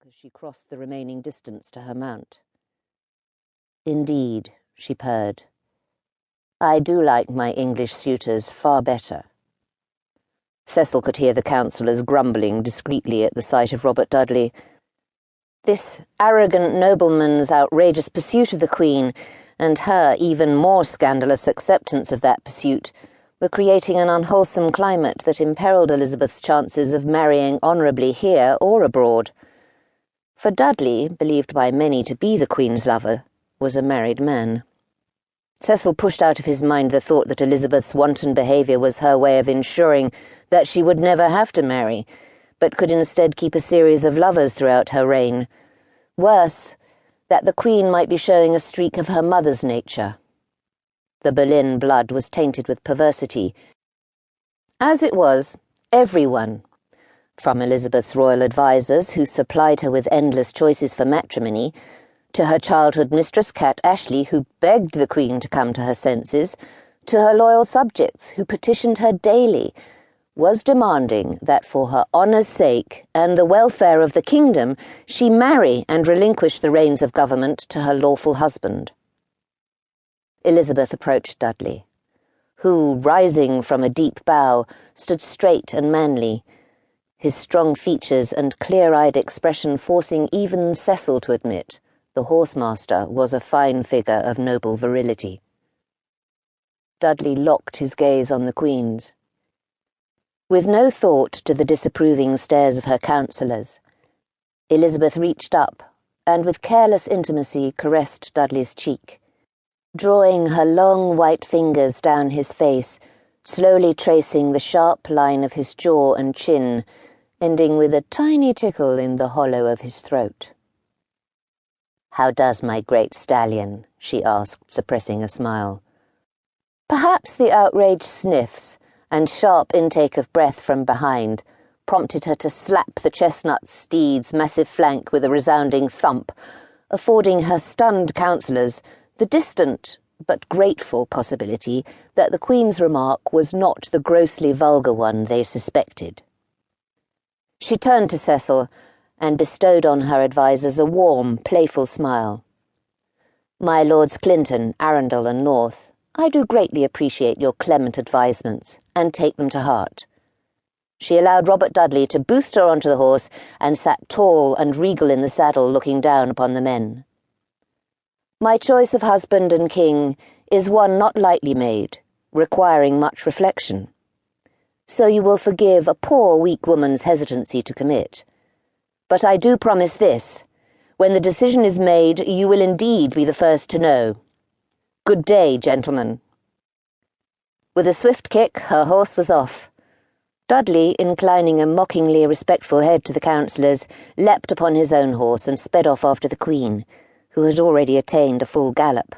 as she crossed the remaining distance to her mount. "Indeed," she purred. "I do like my English suitors far better." Cecil could hear the councillors grumbling discreetly at the sight of Robert Dudley. This arrogant nobleman's outrageous pursuit of the Queen, and her even more scandalous acceptance of that pursuit, were creating an unwholesome climate that imperilled Elizabeth's chances of marrying honourably here or abroad. For Dudley, believed by many to be the Queen's lover, was a married man. Cecil pushed out of his mind the thought that Elizabeth's wanton behaviour was her way of ensuring that she would never have to marry, but could instead keep a series of lovers throughout her reign. Worse, that the Queen might be showing a streak of her mother's nature. The Boleyn blood was tainted with perversity. As it was, everyone, from Elizabeth's royal advisers, who supplied her with endless choices for matrimony, to her childhood mistress Cat Ashley, who begged the Queen to come to her senses, to her loyal subjects, who petitioned her daily, was demanding that for her honour's sake and the welfare of the kingdom she marry and relinquish the reins of government to her lawful husband. Elizabeth approached Dudley, who, rising from a deep bow, stood straight and manly, his strong features and clear-eyed expression forcing even Cecil to admit the horsemaster was a fine figure of noble virility. Dudley locked his gaze on the Queen's. With no thought to the disapproving stares of her counsellors, Elizabeth reached up and with careless intimacy caressed Dudley's cheek, drawing her long white fingers down his face, slowly tracing the sharp line of his jaw and chin, ending with a tiny tickle in the hollow of his throat. "How does my great stallion?" she asked, suppressing a smile. Perhaps the outraged sniffs and sharp intake of breath from behind prompted her to slap the chestnut steed's massive flank with a resounding thump, affording her stunned counsellors the distant but grateful possibility that the Queen's remark was not the grossly vulgar one they suspected. She turned to Cecil and bestowed on her advisers a warm, playful smile. "My Lords Clinton, Arundel and North, I do greatly appreciate your clement advisements, and take them to heart." She allowed Robert Dudley to boost her onto the horse and sat tall and regal in the saddle looking down upon the men. "My choice of husband and king is one not lightly made, requiring much reflection. So you will forgive a poor, weak woman's hesitancy to commit. But I do promise this: when the decision is made, you will indeed be the first to know. Good day, gentlemen." With a swift kick, her horse was off. Dudley, inclining a mockingly respectful head to the counsellors, leapt upon his own horse and sped off after the Queen, who had already attained a full gallop.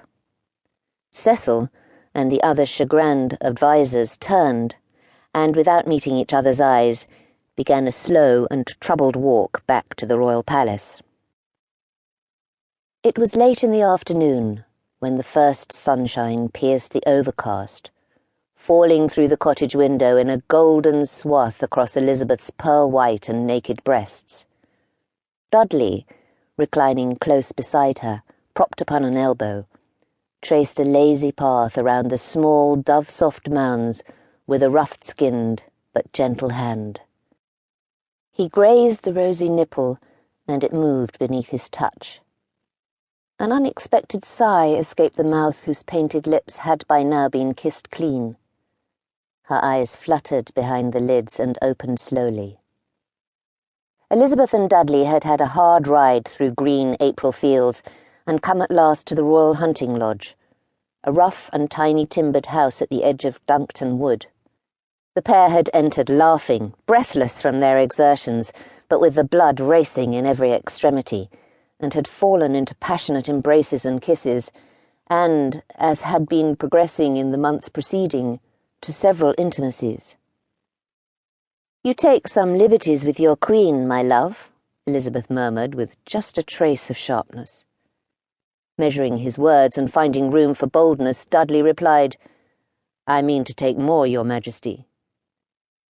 Cecil and the other chagrined advisers turned, and without meeting each other's eyes, began a slow and troubled walk back to the royal palace. It was late in the afternoon when the first sunshine pierced the overcast, falling through the cottage window in a golden swath across Elizabeth's pearl-white and naked breasts. Dudley, reclining close beside her, propped upon an elbow, traced a lazy path around the small, dove-soft mounds with a rough-skinned but gentle hand. He grazed the rosy nipple, and it moved beneath his touch. An unexpected sigh escaped the mouth whose painted lips had by now been kissed clean. Her eyes fluttered behind the lids and opened slowly. Elizabeth and Dudley had had a hard ride through green April fields and come at last to the Royal Hunting Lodge, a rough and tiny timbered house at the edge of Duncton Wood. The pair had entered laughing, breathless from their exertions, but with the blood racing in every extremity, and had fallen into passionate embraces and kisses, and, as had been progressing in the months preceding, to several intimacies. "You take some liberties with your Queen, my love," Elizabeth murmured with just a trace of sharpness. Measuring his words and finding room for boldness, Dudley replied, "I mean to take more, Your Majesty."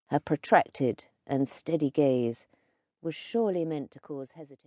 Her protracted and steady gaze was surely meant to cause hesitation.